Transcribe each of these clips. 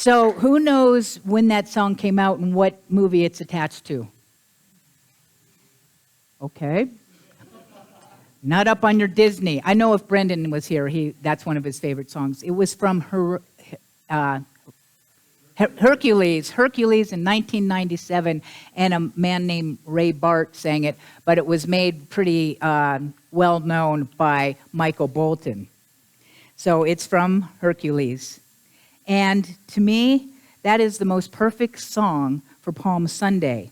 So who knows when that song came out and what movie it's attached to? Okay. Not up on your Disney. I know if Brendan was here, that's one of his favorite songs. It was from Hercules in 1997, and a man named Ray Bart sang it, but it was made pretty well known by Michael Bolton. So it's from Hercules. And to me, that is the most perfect song for Palm Sunday,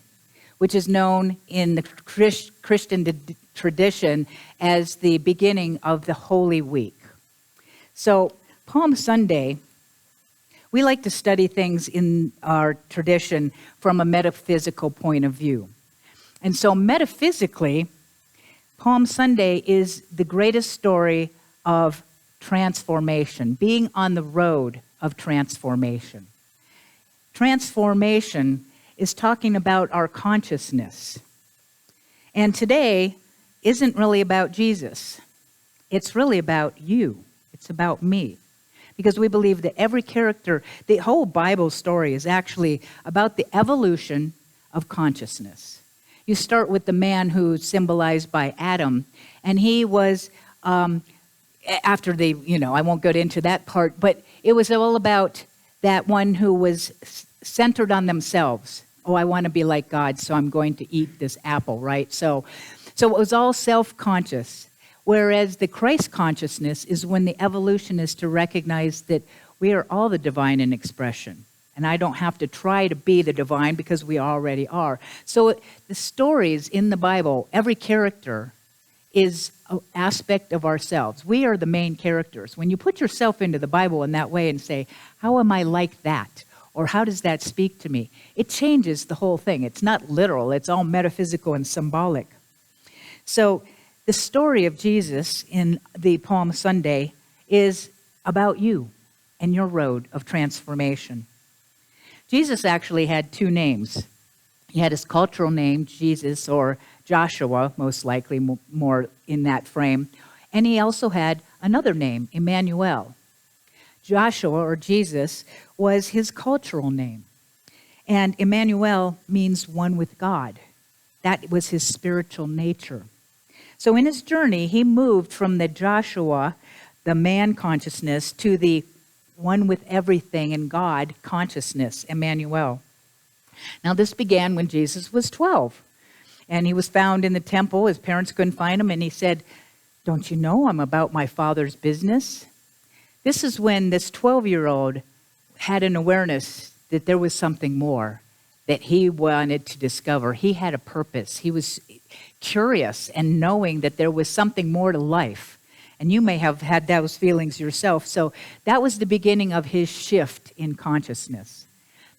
which is known in the Christian tradition as the beginning of the Holy Week. So Palm Sunday, we like to study things in our tradition from a metaphysical point of view. And so metaphysically, Palm Sunday is the greatest story of transformation, being on the road of transformation. Transformation is talking about our consciousness. And today isn't really about Jesus. It's really about you. It's about me. Because we believe that every character, the whole Bible story is actually about the evolution of consciousness. You start with the man who's symbolized by Adam, and he was, after I won't go into that part, but it was all about that one who was centered on themselves. Oh, I want to be like God, so I'm going to eat this apple, right? So it was all self-conscious. Whereas the Christ consciousness is when the evolution is to recognize that we are all the divine in expression. And I don't have to try to be the divine because we already are. So the stories in the Bible, every character is an aspect of ourselves. We are the main characters. When you put yourself into the Bible in that way and say, how am I like that? Or how does that speak to me? It changes the whole thing. It's not literal. It's all metaphysical and symbolic. So the story of Jesus in the Palm Sunday is about you and your road of transformation. Jesus actually had two names. He had his cultural name, Jesus, or Joshua, most likely more in that frame. And he also had another name, Emmanuel. Joshua, or Jesus, was his cultural name. And Emmanuel means one with God. That was his spiritual nature. So in his journey, he moved from the Joshua, the man consciousness, to the one with everything in God consciousness, Emmanuel. Now this began when Jesus was 12. And he was found in the temple. His parents couldn't find him. And he said, don't you know I'm about my Father's business? This is when this 12-year-old had an awareness that there was something more that he wanted to discover. He had a purpose. He was curious and knowing that there was something more to life. And you may have had those feelings yourself. So that was the beginning of his shift in consciousness.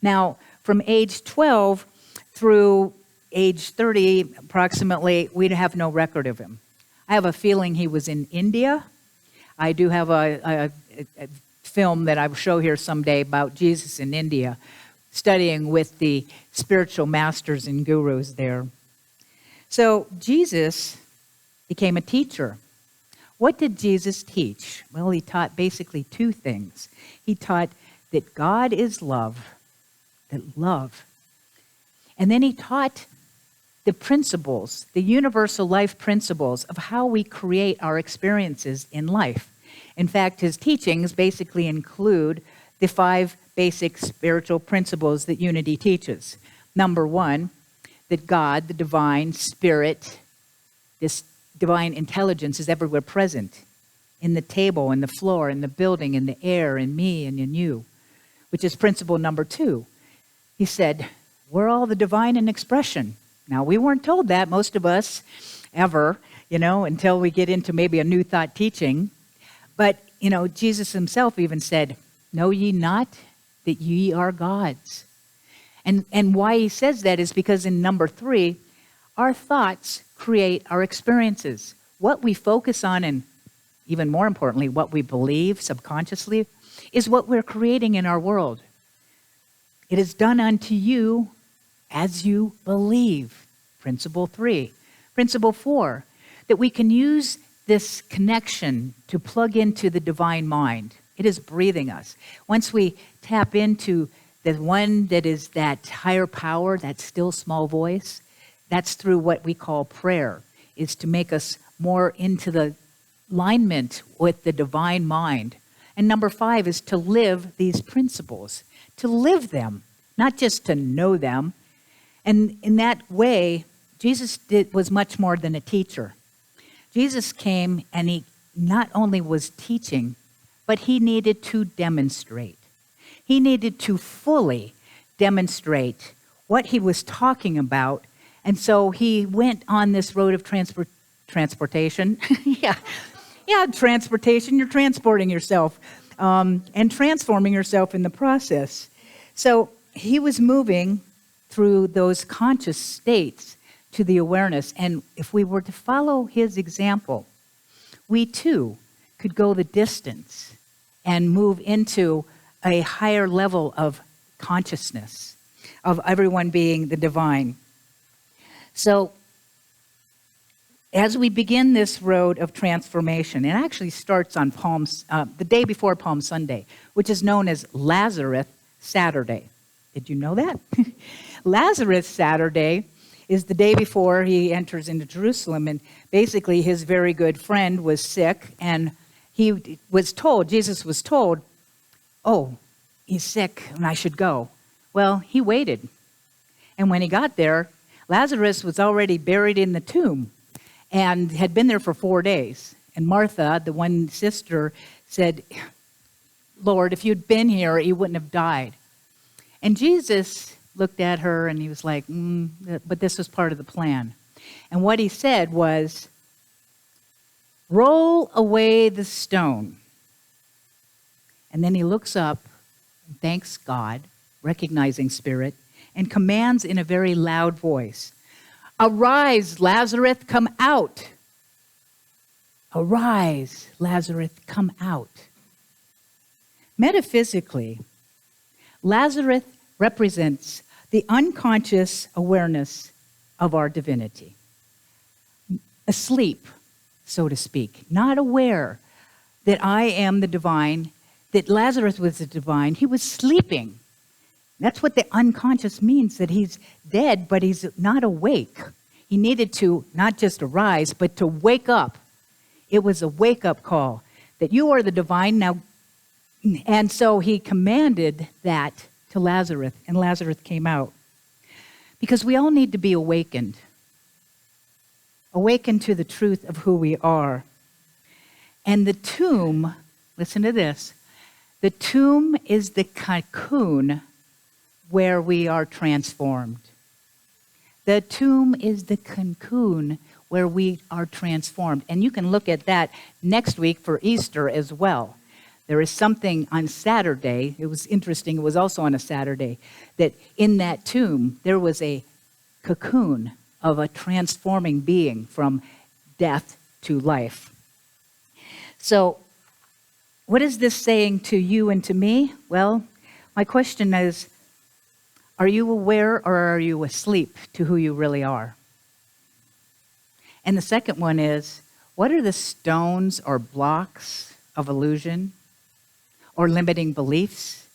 Now, from age 12 through age 30, approximately, we have no record of him. I have a feeling he was in India. I do have a film that I will show here someday about Jesus in India, studying with the spiritual masters and gurus there. So Jesus became a teacher. What did Jesus teach? Well, he taught basically two things. He taught that God is love, and then he taught the principles, the universal life principles of how we create our experiences in life. In fact, his teachings basically include the 5 basic spiritual principles that unity teaches. Number 1, that God, the divine spirit, this divine intelligence is everywhere present, in the table, in the floor, in the building, in the air, in me, and in you, which is principle number 2. He said, we're all the divine in expression. Now, we weren't told that, most of us, ever, until we get into maybe a new thought teaching. But, Jesus himself even said, know ye not that ye are gods? And why he says that is because in number 3, our thoughts create our experiences. What we focus on, and even more importantly, what we believe subconsciously, is what we're creating in our world. It is done unto you as you believe. Principle 3. Principle 4, that we can use this connection to plug into the divine mind. It is breathing us. Once we tap into the one that is that higher power, that still small voice, that's through what we call prayer, is to make us more into the alignment with the divine mind. And number 5 is to live these principles, to live them, not just to know them. And in that way, Jesus was much more than a teacher. Jesus came and he not only was teaching, but he needed to demonstrate. He needed to fully demonstrate what he was talking about. And so he went on this road of transportation. Transportation. You're transporting yourself and transforming yourself in the process. So he was moving through those conscious states to the awareness. And if we were to follow his example, we too could go the distance and move into a higher level of consciousness, of everyone being the divine. So as we begin this road of transformation, it actually starts on the day before Palm Sunday, which is known as Lazarus Saturday. Did you know that? Lazarus Saturday is the day before he enters into Jerusalem, and basically his very good friend was sick, and Jesus was told, oh, he's sick and I should go. Well, he waited. And when he got there, Lazarus was already buried in the tomb and had been there for 4 days. And Martha, the one sister, said, Lord, if you'd been here, he wouldn't have died. And Jesus looked at her and he was like, but this was part of the plan. And what he said was, roll away the stone. And then he looks up and thanks God, recognizing spirit, and commands in a very loud voice, arise, Lazarus, come out. Arise, Lazarus, come out. Metaphysically, Lazarus represents the unconscious awareness of our divinity. Asleep, so to speak, not aware that I am the divine, that Lazarus was the divine. He was sleeping. That's what the unconscious means, that he's dead, but he's not awake. He needed to not just arise, but to wake up. It was a wake-up call, that you are the divine now. And so he commanded that to Lazarus, and Lazarus came out. Because we all need to be awakened. Awakened to the truth of who we are. And the tomb, listen to this, the tomb is the cocoon where we are transformed. The tomb is the cocoon where we are transformed. And you can look at that next week for Easter as well. There is something on Saturday, it was interesting, it was also on a Saturday, that in that tomb there was a cocoon of a transforming being from death to life. So, what is this saying to you and to me? Well, my question is, are you aware or are you asleep to who you really are? And the second one is, what are the stones or blocks of illusion or limiting beliefs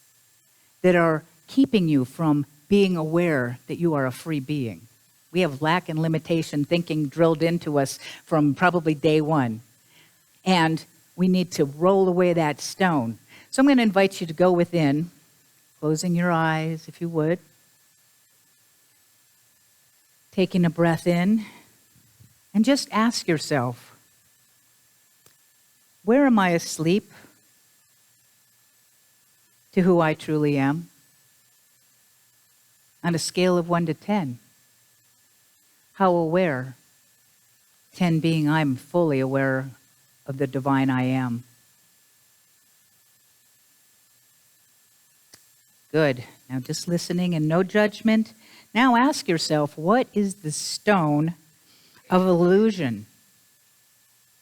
that are keeping you from being aware that you are a free being? We have lack and limitation thinking drilled into us from probably day one. And we need to roll away that stone. So I'm going to invite you to go within, closing your eyes if you would. Taking a breath in. And just ask yourself, where am I asleep to who I truly am? On a scale of 1 to 10. How aware? 10 being I'm fully aware of the divine I am. Good. Now just listening and no judgment. Now ask yourself, what is the stone of illusion?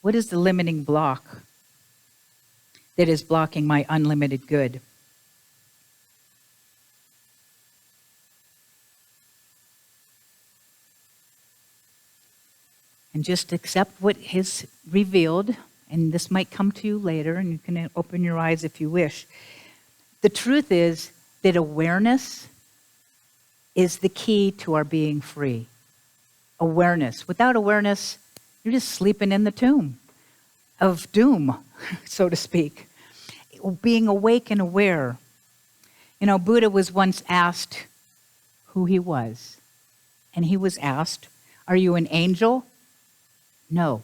What is the limiting block that is blocking my unlimited good? And just accept what is revealed and this might come to you later, and you can open your eyes if you wish. The truth is that awareness is the key to our being free. Awareness. Without awareness, you're just sleeping in the tomb of doom, so to speak. Being awake and aware. You know, Buddha was once asked who he was. And he was asked, are you an angel? No.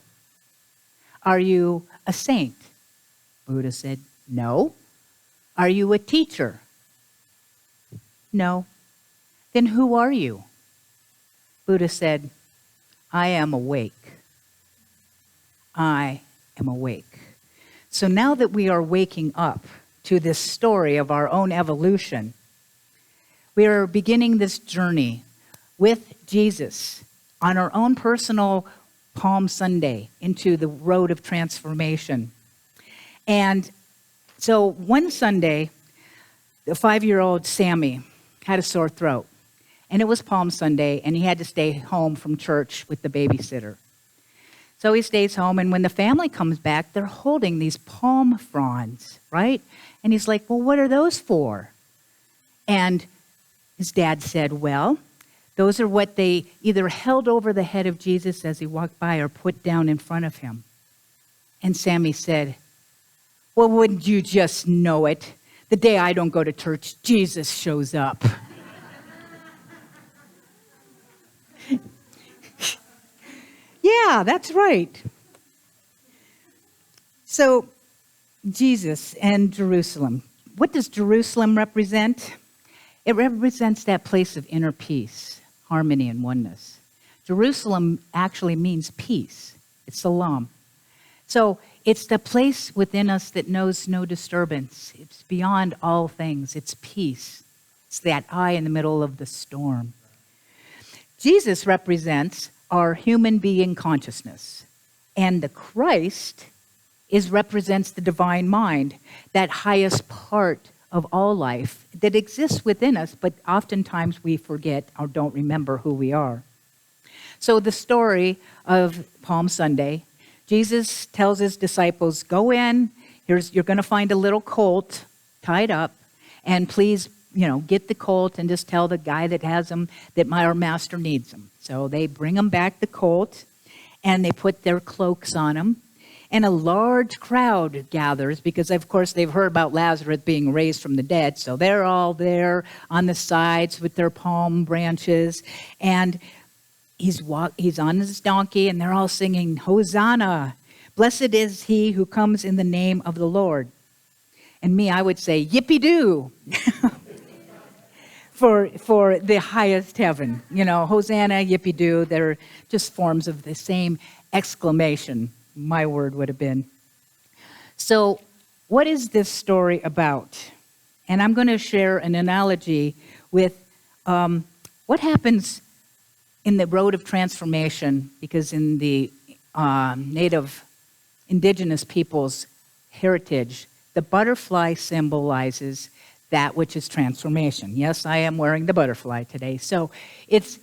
Are you a saint? Buddha said, no. Are you a teacher? No. Then who are you? Buddha said, I am awake. I am awake. So now that we are waking up to this story of our own evolution, we are beginning this journey with Jesus on our own personal Palm Sunday into the road of transformation. And so one Sunday, the 5-year-old Sammy had a sore throat. And it was Palm Sunday, and he had to stay home from church with the babysitter. So he stays home, and when the family comes back, they're holding these palm fronds, right? And he's like, well, what are those for? And his dad said, well, those are what they either held over the head of Jesus as he walked by or put down in front of him. And Sammy said, well, wouldn't you just know it? The day I don't go to church, Jesus shows up. Yeah, that's right. So, Jesus and Jerusalem. What does Jerusalem represent? It represents that place of inner peace, harmony, and oneness. Jerusalem actually means peace. It's salam. So, it's the place within us that knows no disturbance. It's beyond all things. It's peace. It's that eye in the middle of the storm. Jesus represents our human being consciousness. And the Christ represents the divine mind, that highest part of all life that exists within us, but oftentimes we forget or don't remember who we are. So the story of Palm Sunday, Jesus tells his disciples, go in, you're going to find a little colt tied up, and please, get the colt and just tell the guy that has him that our master needs him. So they bring him back the colt, and they put their cloaks on him, and a large crowd gathers because, of course, they've heard about Lazarus being raised from the dead, so they're all there on the sides with their palm branches, and he's on his donkey, and they're all singing, Hosanna, blessed is he who comes in the name of the Lord. And me, I would say, yippee-doo. For the highest heaven. Hosanna, yippee-doo, they're just forms of the same exclamation, my word would have been. So what is this story about? And I'm going to share an analogy with what happens in the road of transformation, because in the native indigenous people's heritage, the butterfly symbolizes that which is transformation. Yes, I am wearing the butterfly today. So it's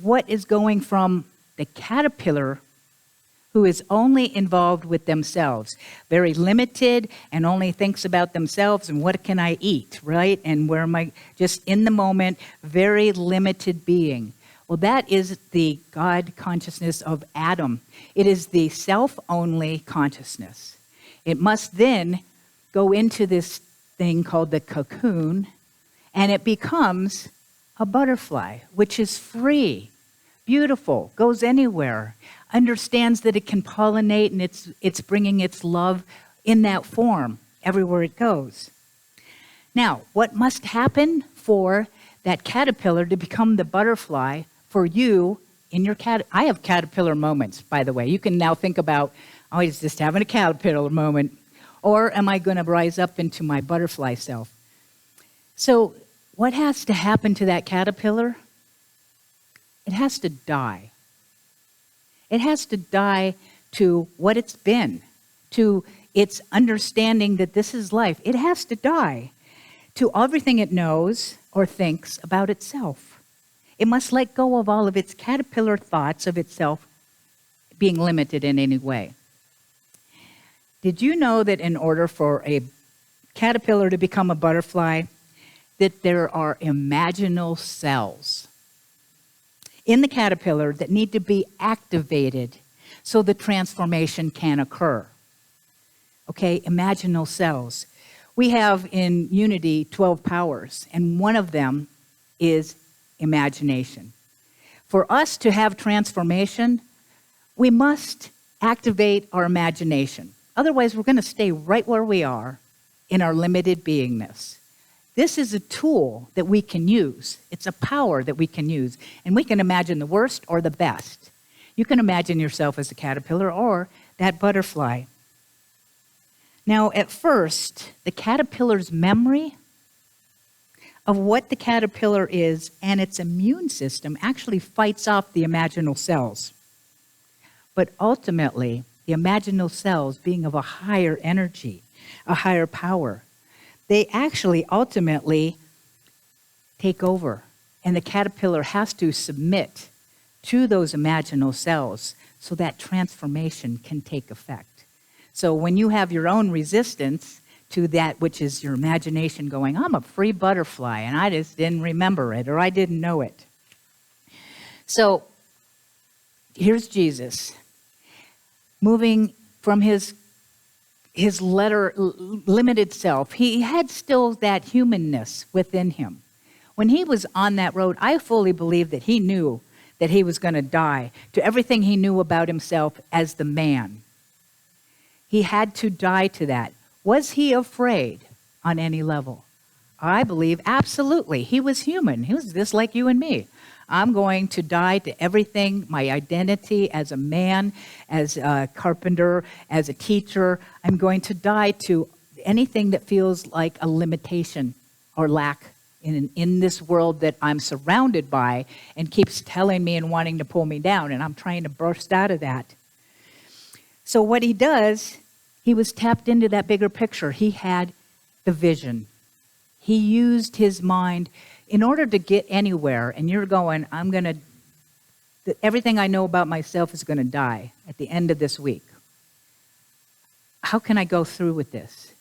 what is going from the caterpillar, who is only involved with themselves, very limited, and only thinks about themselves and what can I eat, right? And where am I, just in the moment, very limited being. Well, that is the God consciousness of Adam. It is the self-only consciousness. It must then go into this thing called the cocoon, and it becomes a butterfly, which is free, beautiful, goes anywhere, understands that it can pollinate, and it's bringing its love in that form everywhere it goes. Now, what must happen for that caterpillar to become the butterfly for you in your I have caterpillar moments, by the way. You can now think about, oh, he's just having a caterpillar moment. Or am I going to rise up into my butterfly self? So what has to happen to that caterpillar? It has to die. It has to die to what it's been, to its understanding that this is life. It has to die to everything it knows or thinks about itself. It must let go of all of its caterpillar thoughts of itself being limited in any way. Did you know that in order for a caterpillar to become a butterfly, that there are imaginal cells in the caterpillar that need to be activated so the transformation can occur? Okay, imaginal cells. We have in Unity 12 powers, and one of them is imagination. For us to have transformation, we must activate our imagination. Otherwise, we're going to stay right where we are in our limited beingness. This is a tool that we can use. It's a power that we can use. And we can imagine the worst or the best. You can imagine yourself as a caterpillar or that butterfly. Now, at first, the caterpillar's memory of what the caterpillar is and its immune system actually fights off the imaginal cells. But ultimately, the imaginal cells, being of a higher energy, a higher power, they actually ultimately take over. And the caterpillar has to submit to those imaginal cells so that transformation can take effect. So when you have your own resistance to that which is your imagination going, I'm a free butterfly, and I just didn't remember it, or I didn't know it. So here's Jesus moving from his limited self. He had still that humanness within him. When he was on that road, I fully believe that he knew that he was going to die to everything he knew about himself as the man. He had to die to that. Was he afraid on any level? I believe absolutely. He was human. He was just like you and me. I'm going to die to everything, my identity as a man, as a carpenter, as a teacher. I'm going to die to anything that feels like a limitation or lack in this world that I'm surrounded by and keeps telling me and wanting to pull me down, and I'm trying to burst out of that. So what he does, he was tapped into that bigger picture. He had the vision. He used his mind in order to get anywhere, and you're going, everything I know about myself is going to die at the end of this week. How can I go through with this?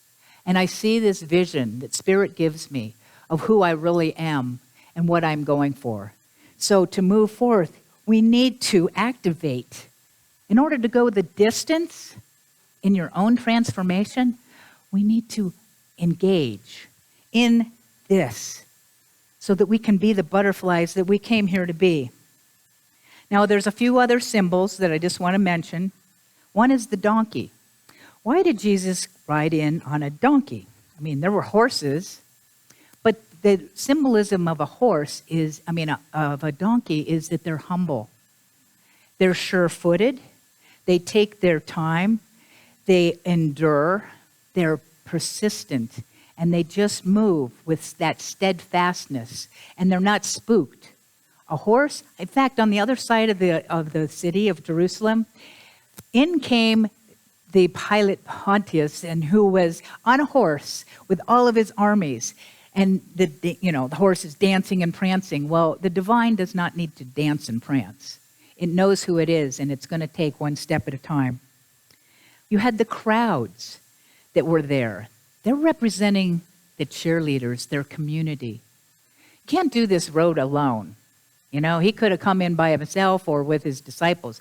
And I see this vision that Spirit gives me of who I really am and what I'm going for. So to move forth, we need to activate. In order to go the distance in your own transformation, we need to engage in this so that we can be the butterflies that we came here to be. Now, there's a few other symbols that I just want to mention. One is the donkey. Why did Jesus ride in on a donkey? I mean, there were horses, but the symbolism of a of a donkey is that they're humble. They're sure-footed. They take their time. They endure. They're persistent. And they just move with that steadfastness. And they're not spooked. A horse, in fact, on the other side of the city of Jerusalem, in came the Pilate Pontius, and who was on a horse with all of his armies. And the horse is dancing and prancing. Well, the divine does not need to dance and prance. It knows who it is, and it's going to take one step at a time. You had the crowds that were there. They're representing the cheerleaders, their community. You can't do this road alone. He could have come in by himself or with his disciples.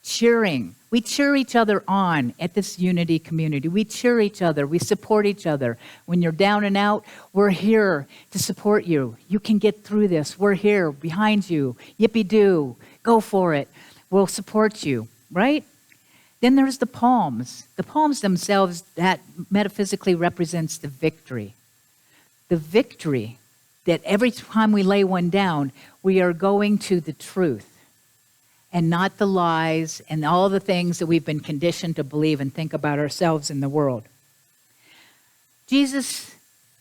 Cheering. We cheer each other on at this unity community. We cheer each other. We support each other. When you're down and out, we're here to support you. You can get through this. We're here behind you. Yippee-doo. Go for it. We'll support you, right? Then there's the palms. The palms themselves, that metaphysically represents the victory. The victory that every time we lay one down, we are going to the truth and not the lies and all the things that we've been conditioned to believe and think about ourselves in the world. Jesus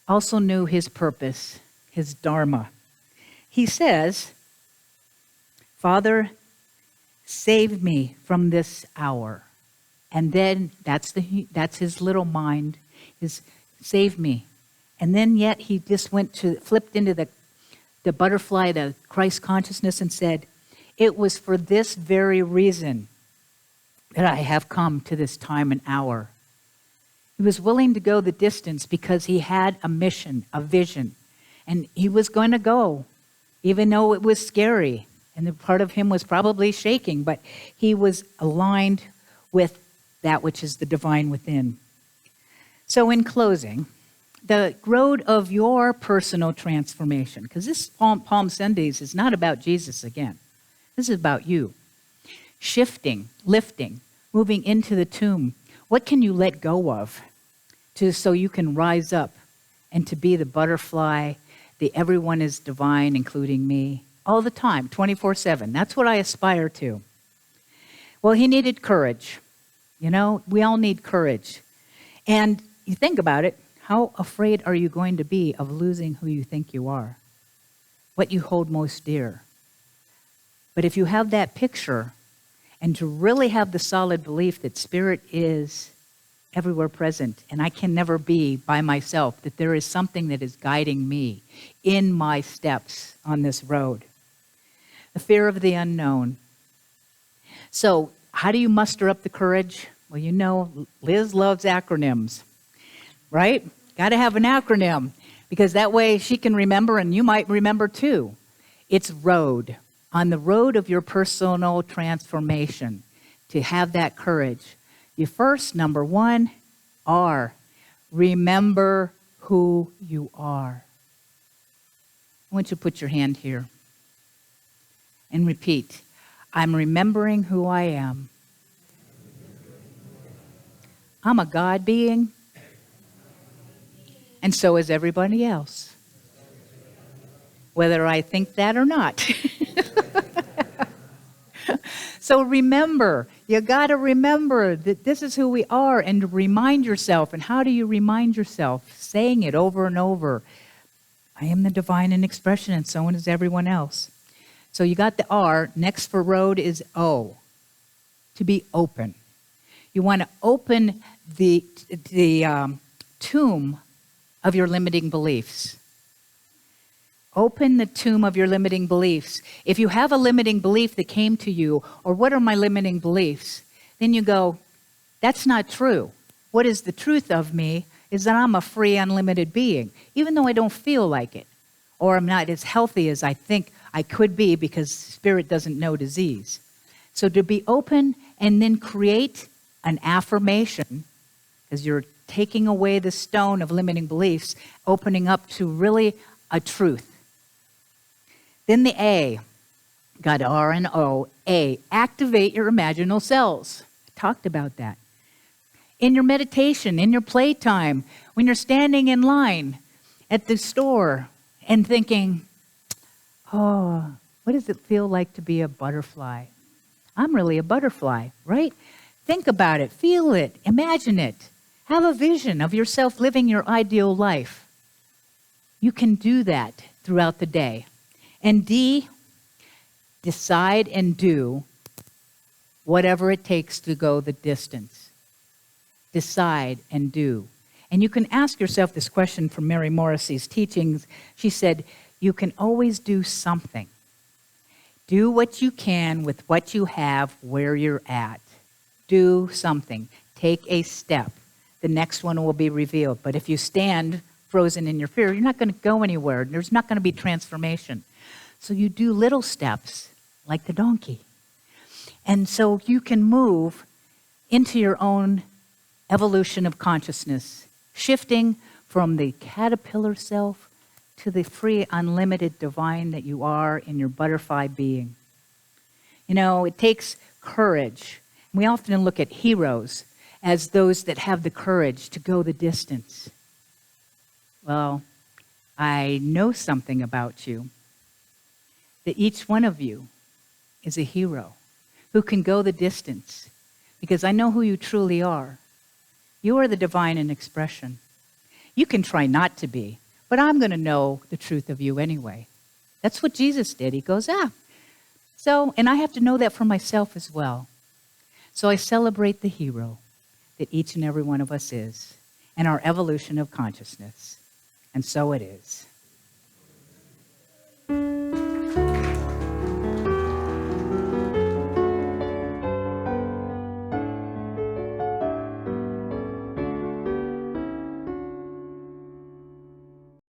also knew his purpose, his dharma. He says, Father, save me from this hour. And then that's his little mind, is save me. And then yet he just flipped into the butterfly, the Christ consciousness, and said, it was for this very reason that I have come to this time and hour. He was willing to go the distance because he had a mission, a vision. And he was going to go, even though it was scary. And the part of him was probably shaking, but he was aligned with that which is the divine within. So in closing, the road of your personal transformation, because this Palm Sundays is not about Jesus again. This is about you. Shifting, lifting, moving into the tomb. What can you let go of so you can rise up and to be the butterfly, the everyone is divine, including me, all the time, 24/7. That's what I aspire to. Well, he needed courage. You know, we all need courage. And you think about it, how afraid are you going to be of losing who you think you are? What you hold most dear? But if you have that picture, and to really have the solid belief that Spirit is everywhere present, and I can never be by myself, that there is something that is guiding me in my steps on this road. The fear of the unknown. So, how do you muster up the courage? Well, you know, Liz loves acronyms, right? Got to have an acronym, because that way she can remember, and you might remember too. It's ROAD. On the road of your personal transformation, to have that courage, you first, number one, are remember who you are. I want you to put your hand here and repeat. I'm remembering who I am. I'm a God being, and so is everybody else, whether I think that or not. So remember, you got to remember that this is who we are, and remind yourself. And how do you remind yourself? Saying it over and over. I am the divine in expression, and so is everyone else. So you got the R. Next for road is O. To be open. You want to open the tomb of your limiting beliefs. Open the tomb of your limiting beliefs. If you have a limiting belief that came to you, or what are my limiting beliefs? Then you go, that's not true. What is the truth of me is that I'm a free, unlimited being, even though I don't feel like it, or I'm not as healthy as I think I could be, because Spirit doesn't know disease. So to be open and then create an affirmation, because you're taking away the stone of limiting beliefs, opening up to really a truth. Then the A, got R and O. A, activate your imaginal cells. I talked about that. In your meditation, in your playtime, when you're standing in line at the store and thinking, oh, what does it feel like to be a butterfly? I'm really a butterfly, right? Think about it, feel it, imagine it. Have a vision of yourself living your ideal life. You can do that throughout the day. And D, decide and do whatever it takes to go the distance. Decide and do. And you can ask yourself this question from Mary Morrissey's teachings. She said, you can always do something. Do what you can with what you have where you're at. Do something. Take a step. The next one will be revealed. But if you stand frozen in your fear, you're not going to go anywhere. There's not going to be transformation. So you do little steps, like the donkey. And so you can move into your own evolution of consciousness, shifting from the caterpillar self to the free, unlimited divine that you are in your butterfly being. You know, it takes courage. We often look at heroes as those that have the courage to go the distance. Well, I know something about you, that each one of you is a hero who can go the distance, because I know who you truly are. You are the divine in expression. You can try not to be, but I'm going to know the truth of you anyway. That's what Jesus did. He goes, and I have to know that for myself as well. So I celebrate the hero that each and every one of us is, and our evolution of consciousness. And so it is.